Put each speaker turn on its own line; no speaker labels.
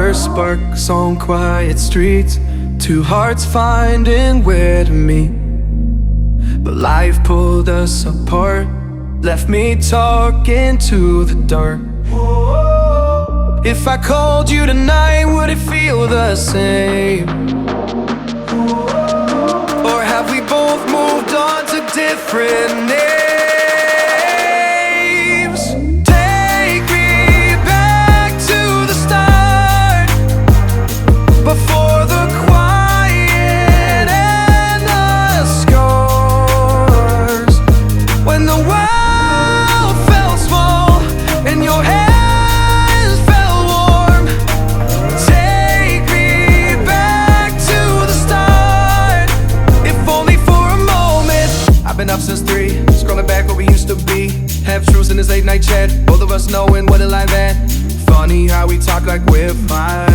first sparks on quiet streets, two hearts finding where to meet. But life pulled us apart, left me talking to the dark. If I called you tonight, would it feel the same? Or have we both moved on to different names? Take me back to the start, before the quiet and the scars, when the world felt small and your hands felt warm. Take me back to the start, if only for a moment. I've been up since 3, scrolling back where we used to be. Half truths in this late night chat, both of us knowing what a lie that. Funny how we talk like we're fine.